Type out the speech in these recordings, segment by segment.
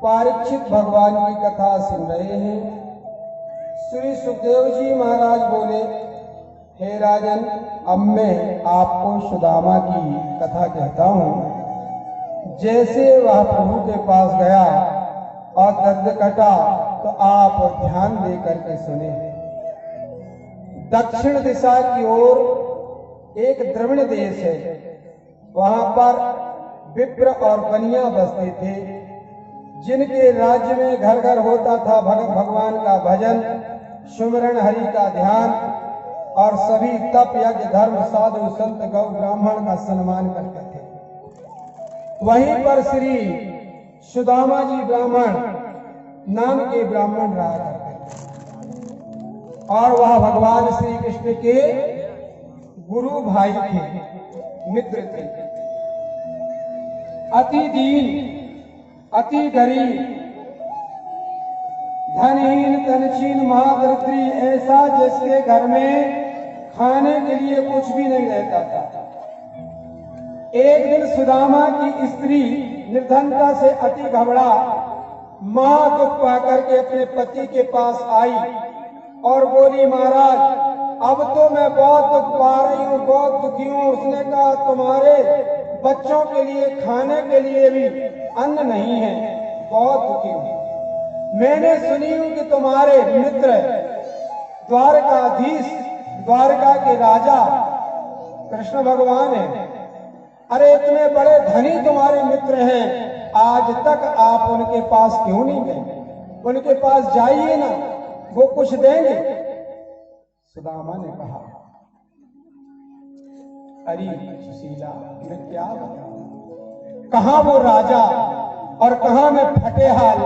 परीक्षित भगवान की कथा सुन रहे हैं। श्री सुखदेव जी महाराज बोले, हे राजन, अब मैं आपको सुदामा की कथा कहता हूँ। जैसे वह प्रभु के पास गया और दर्द कटा तो आप ध्यान दे करके सुने। दक्षिण दिशा की ओर एक द्रविड़ देश है। वहां पर विप्र और बनिया बसते थे, जिनके राज्य में घर घर होता था भगवान का भजन, सुमिरन, हरि का ध्यान, और सभी तप, यज्ञ, धर्म, साधु, संत, गौ, ब्राह्मण का सम्मान करते थे। वहीं पर श्री सुदामा जी ब्राह्मण नाम के ब्राह्मण रहा करते थे, और वह भगवान श्री कृष्ण के गुरु भाई थे, मित्र थे। अति दीन, अति गरीब, धनहीन, तनहीन, महादरिद्री, ऐसा जिसके घर में खाने के लिए कुछ भी नहीं रहता था। एक दिन सुदामा की स्त्री निर्धनता से अति घबरा महा दुख पाकर के अपने पति के पास आई और बोली, महाराज, अब तो मैं बहुत दुख पा रही हूँ, बहुत दुखी हूँ। उसने कहा, तुम्हारे बच्चों के लिए खाने के लिए भी अन्न नहीं है, बहुत दुखी हूँ। मैंने सुनी हूँ कि तुम्हारे मित्र द्वारकाधीश, द्वारका के राजा कृष्ण भगवान है। अरे इतने बड़े धनी तुम्हारे मित्र हैं, आज तक आप उनके पास क्यों नहीं गए? उनके पास जाइए ना, वो कुछ देंगे। सुदामा ने कहा, अरे सुशीला, मैं क्या बताऊं, कहां वो राजा और कहां मैं फटे हाल,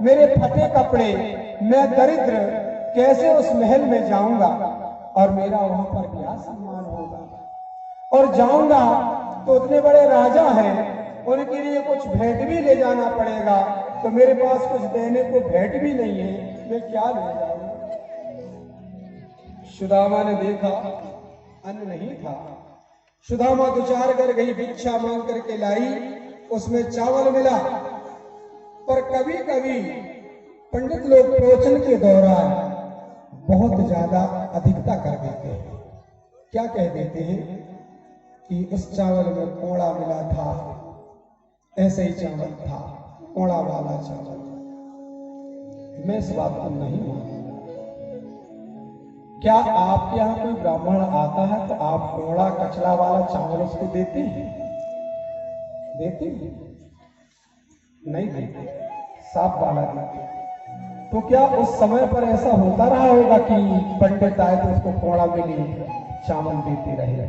मेरे फटे कपड़े, मैं दरिद्र, कैसे उस महल में जाऊंगा और मेरा वहां पर क्या सम्मान होगा? और जाऊंगा तो उतने बड़े राजा हैं, उनके लिए कुछ भेंट भी ले जाना पड़ेगा, तो मेरे पास कुछ देने को भेंट भी नहीं है, मैं क्या ले जाऊं? सुदामा ने देखा अन्न नहीं था। सुदामा दुचार कर गई, भिक्षा मांग करके लाई, उसमें चावल मिला। पर कभी कभी पंडित लोग प्रवचन के दौरान बहुत ज्यादा अधिकता कर देते हैं। क्या कह देते हैं कि उस चावल में कोड़ा मिला था, ऐसे ही चावल था, कोड़ा वाला चावल। मैं इस बात को नहीं मानूंगा। क्या आपके यहाँ कोई ब्राह्मण आता है तो आप कोड़ा कचरा वाला चावल उसको देते हैं? देते हैं? नहीं देते, साफ वाला देते। तो क्या उस समय पर ऐसा होता रहा होगा कि पंडित आए तो उसको कोड़ा में लिए चावल देते रहे?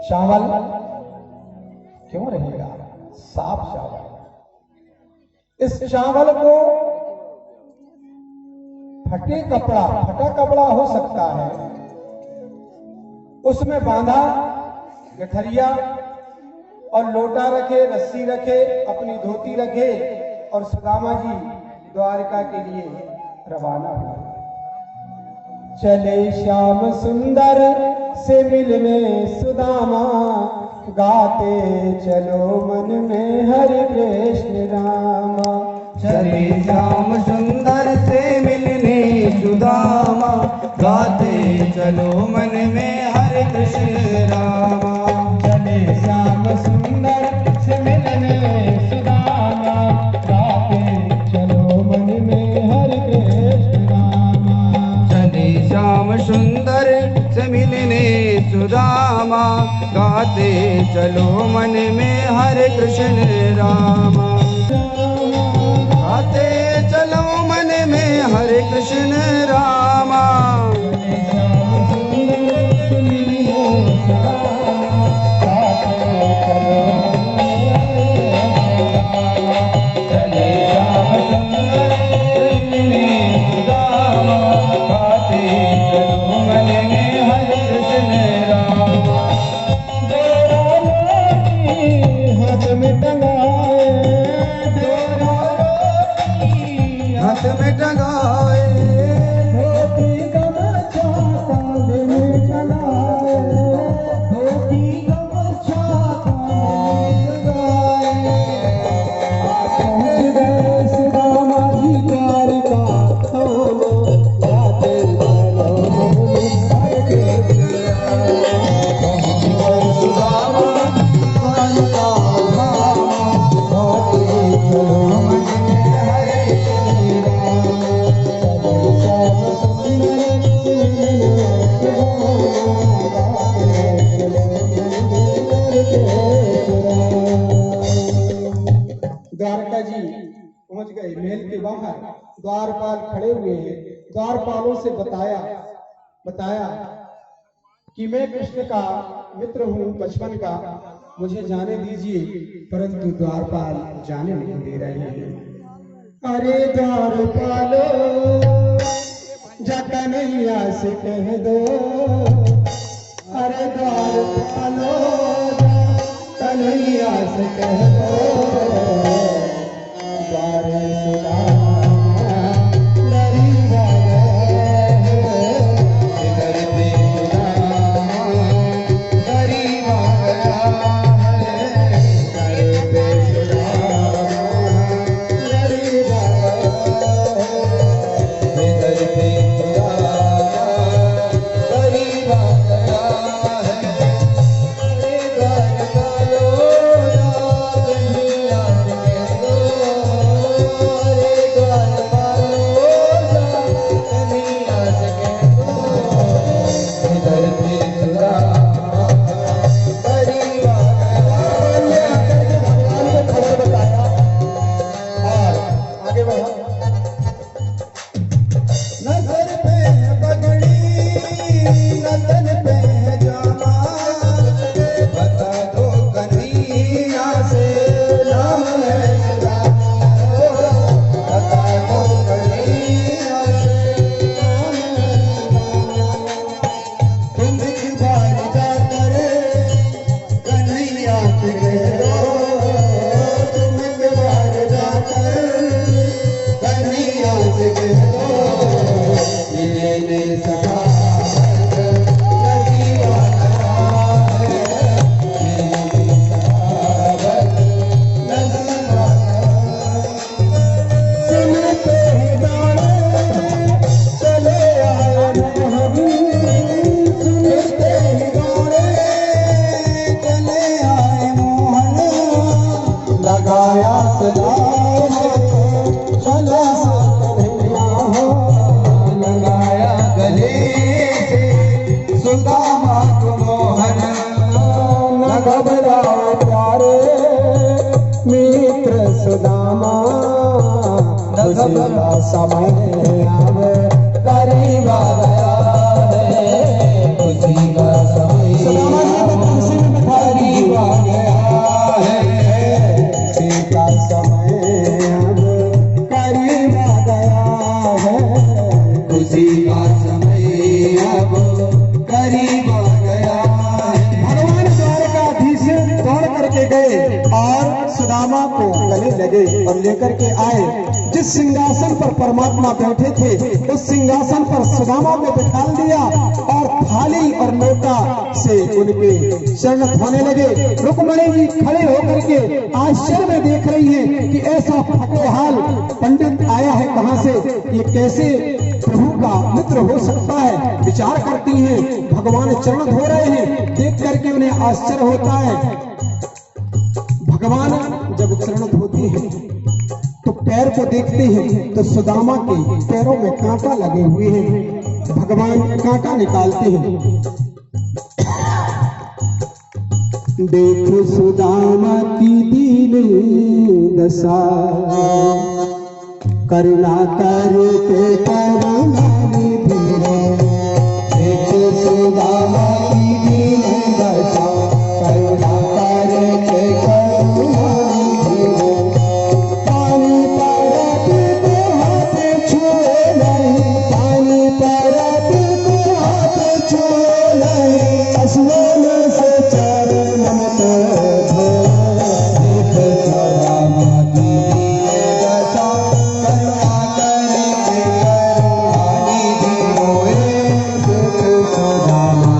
चावल क्यों रहेगा? साफ चावल। इस चावल को फटा कपड़ा हो सकता है, उसमें बांधा, गठरिया और लोटा रखे, रस्सी रखे, अपनी धोती रखे, और सुदामा जी द्वारका के लिए रवाना हुए। चले श्याम सुंदर से मिलने सुदामा, गाते चलो मन में हरे कृष्ण रामा। चले श्याम सुंदर से मिलने सुदामा, गाते चलो मन में हरे कृष्ण रामा। चले श्याम सुंदर से मिलने सुदामा, गाते चलो मन में हरे कृष्ण रामा। चले श्याम सुंदर से मिलने सुदामा, गाते चलो मन में हरे कृष्ण रामा। गाते चलो मन में हरे कृष्ण रामा। हाथ में टंगाए द्वारका जी पहुंच गए। महल के बाहर द्वारपाल खड़े हुए हैं। द्वारपालों से बताया कि मैं कृष्ण का मित्र हूँ बचपन का, मुझे जाने दीजिए, परंतु द्वारपाल जाने नहीं दे रहे हैं। अरे द्वारपालो जा कन्हैया से कह दो, अरे द्वारपालो कन्हैया से कह दो, द्वार सुदामा गरीब इधर पे सुदामा गरीब घर पे सुदामा गरीब इधर पे सुदामा गरीब सुदामा समय अब करीब आ गया है, खुशी का समय करीब आ गया है, खुशी का समय अब करीब आ गया है, खुशी का समय अब करीब आ गया है। भगवान द्वारकाधीश दौड़ करके गए और सुदामा को गले लगे और लेकर के आए। जिस सिंहासन पर परमात्मा बैठे थे उस सिंहासन पर सुदामा को बिठा दिया और थाली और लोटा से उनके शरण धोने लगे। रुक्मणी जी खड़े होकर के आश्चर्य में देख रही हैं कि ऐसा फटेहाल पंडित आया है कहां से, ये कैसे प्रभु का मित्र हो सकता है। विचार करती हैं, भगवान चरण धो रहे हैं, देख करके उन्हें आश्चर्य होता है। भगवान जब चरण धोते हैं तो पैर को देखते हैं तो सुदामा के पैरों में कांटा लगे हुए हैं। भगवान कांटा निकालते हैं। देखो सुदामा की दीन दशा, करुणा करके करुणा निधि। देखो सुदामा की दीन दशा, करुणा करके करुणा निधि। पानी परत को हाथ छुए नहीं, पानी परत को हाथ छुए नहीं, आसमान से चरण धो। देखो सुदामा की दीन दशा, करुणा करके करुणा निधि। देखो सुदामा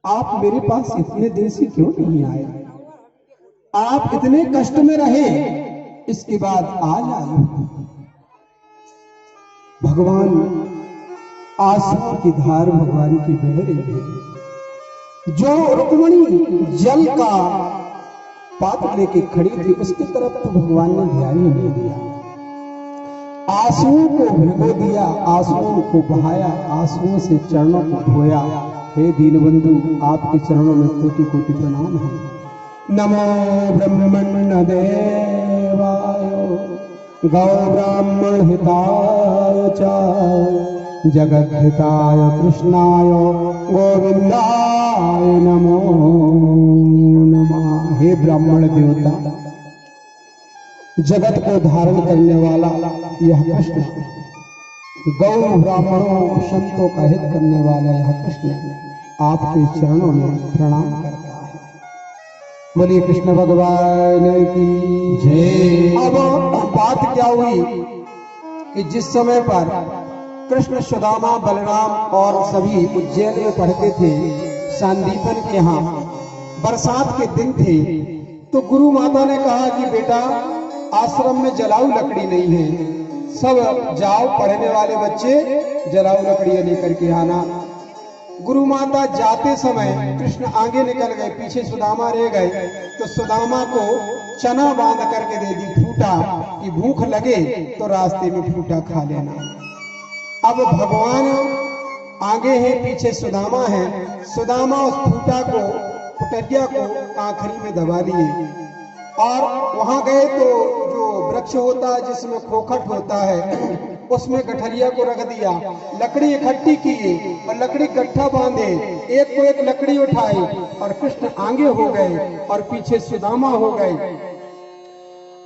आप मेरे पास इतने देर से क्यों नहीं आए? आप इतने कष्ट में रहे, इसके बाद आज आए। भगवान आंसू की धार भगवान की बह रही है। जो रुक्मणी जल का पात्र लेके खड़ी थी उसकी तरफ तो भगवान ने ध्यान ही नहीं दिया। आंसुओं को भिगो दिया, आंसुओं को बहाया, आंसुओं से चरणों को धोया। हे दीनबंधु, आपके चरणों में कोटि कोटि प्रणाम है। नमो ब्रह्मण्य देवाय गौ ब्राह्मण हिताय च जगत हिताय कृष्णाय गोविंदाय नमो नमः। हे ब्राह्मण देवता, जगत को धारण करने वाला यह कृष्ण, गौ ब्राह्मणों संतों का हित करने वाला यह कृष्ण आपके चरणों में प्रणाम करता है। बोलिए कृष्ण भगवान की जय। अब बात क्या हुई कि जिस समय पर कृष्ण, सुदामा, बलराम और सभी उज्जैन में पढ़ते थे, सांदीपन के यहाँ बरसात के दिन थे, तो गुरु माता ने कहा कि बेटा आश्रम में जलाऊ लकड़ी नहीं है, सब जाओ पढ़ने वाले बच्चे जलाऊ लकड़ियां लेकर के आना। गुरु माता जाते समय कृष्ण आगे निकल गए, पीछे सुदामा रह गए, तो सुदामा को चना बांध करके दे दी, फूटा, कि भूख लगे तो रास्ते में फूटा खा लेना। अब भगवान आगे है, पीछे सुदामा है। सुदामा उस फूटा को, फुटरिया को आखिरी में दबा लिए और वहां गए तो जो वृक्ष होता है जिसमें खोखट होता है उसमें गठरिया को रख दिया, लकड़ी इकट्ठी किए और लकड़ी गट्ठा बांधे, एक को एक लकड़ी उठाई और कृष्ण आगे हो गए और पीछे सुदामा हो गए।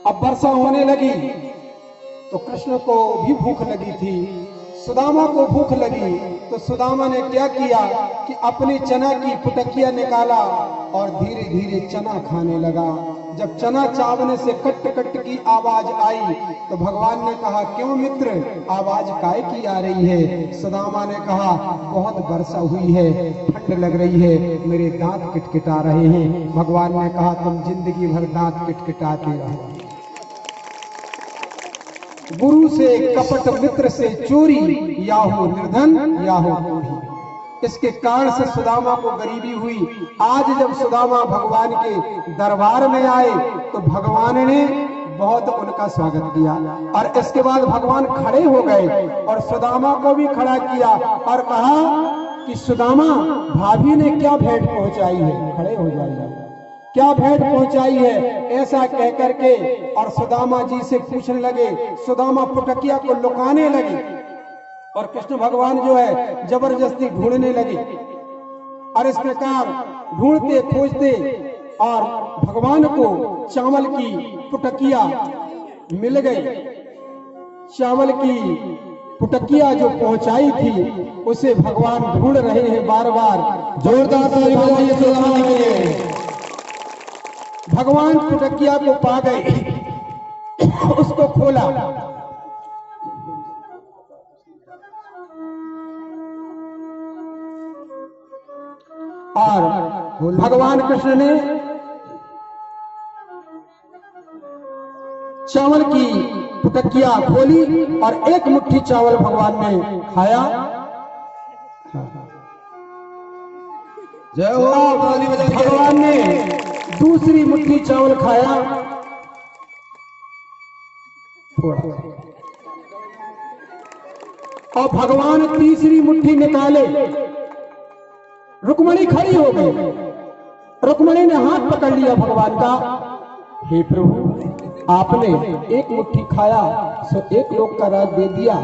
अब वर्षा होने लगी तो कृष्ण को भी भूख लगी थी, सुदामा को भूख लगी, तो सुदामा ने क्या किया कि अपने चना की पुटकिया निकाला और धीरे धीरे चना खाने लगा। जब चना चावने से कट कट की आवाज आई तो भगवान ने कहा, क्यों मित्र, आवाज काय की आ रही है? सुदामा ने कहा, बहुत वर्षा हुई है, ठंड लग रही है, मेरे दांत किटकिटा रहे हैं। भगवान ने कहा, तुम जिंदगी भर दांत किटकिटाते रहो। गुरु से कपट, मित्र से चोरी, या हो निर्धन या हो कोढ़ी। इसके कारण से सुदामा को गरीबी हुई। आज जब सुदामा भगवान के दरबार में आए तो भगवान ने बहुत उनका स्वागत किया और इसके बाद भगवान खड़े हो गए और सुदामा को भी खड़ा किया और कहा कि सुदामा, भाभी ने क्या भेंट पहुंचाई है, खड़े हो जाइए, क्या भेंट पहुंचाई है? ऐसा कह करके और सुदामा जी से पूछने लगे। सुदामा पुटकिया को लुकाने लगे और कृष्ण भगवान जो है जबरदस्ती ढूंढने लगे और इस प्रकार ढूंढते खोजते और भगवान को चावल की पुटकिया मिल गई। चावल की पुटकिया जो पहुंचाई थी उसे भगवान ढूंढ रहे हैं बार बार। जोरदार ताली बजाइए सुदामा के लिए। भगवान पुटकिया को पा गए, उसको खोला और भगवान कृष्ण ने चावल की पुटकिया खोली और एक मुट्ठी चावल भगवान ने खाया। जय हो। भगवान ने दूसरी मुट्ठी चावल खाया, और भगवान तीसरी मुट्ठी निकाले। रुक्मणी खड़ी हो गई, रुक्मणी ने हाथ पकड़ लिया भगवान का। हे प्रभु, आपने एक मुट्ठी खाया सो एक लोक का राज दे दिया,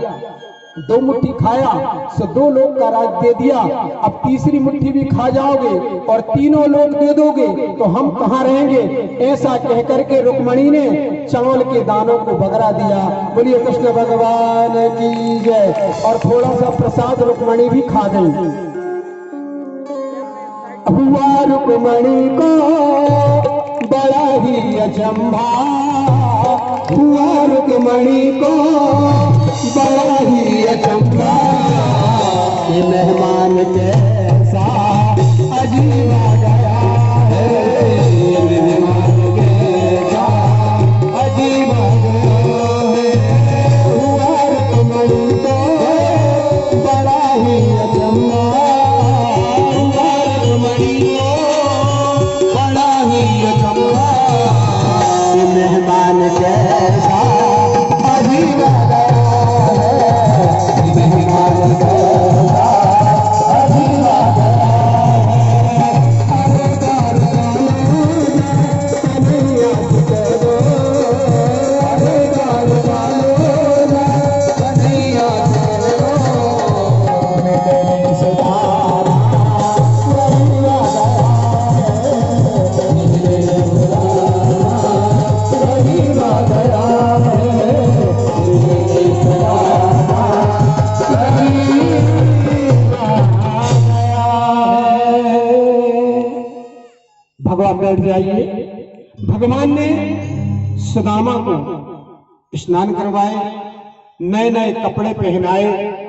दो मुट्ठी खाया सो दो लोक का राज दे दिया, अब तीसरी मुट्ठी भी खा जाओगे और तीनों लोक दे दोगे तो हम कहाँ रहेंगे? ऐसा कह करके रुक्मणी ने चावल के दानों को बगरा दिया। बोलिए कृष्ण भगवान की जय। और थोड़ा सा प्रसाद रुक्मणी भी खा गई। हुआ रुक्मणी को बड़ा ही अचंभा, हुआ रुक्मणी को बड़ा ही अचंभा, ये मेहमान कैसा अजीब अब आप बैठ जाइए। भगवान ने सुदामा को स्नान करवाए, नए नए कपड़े पहनाए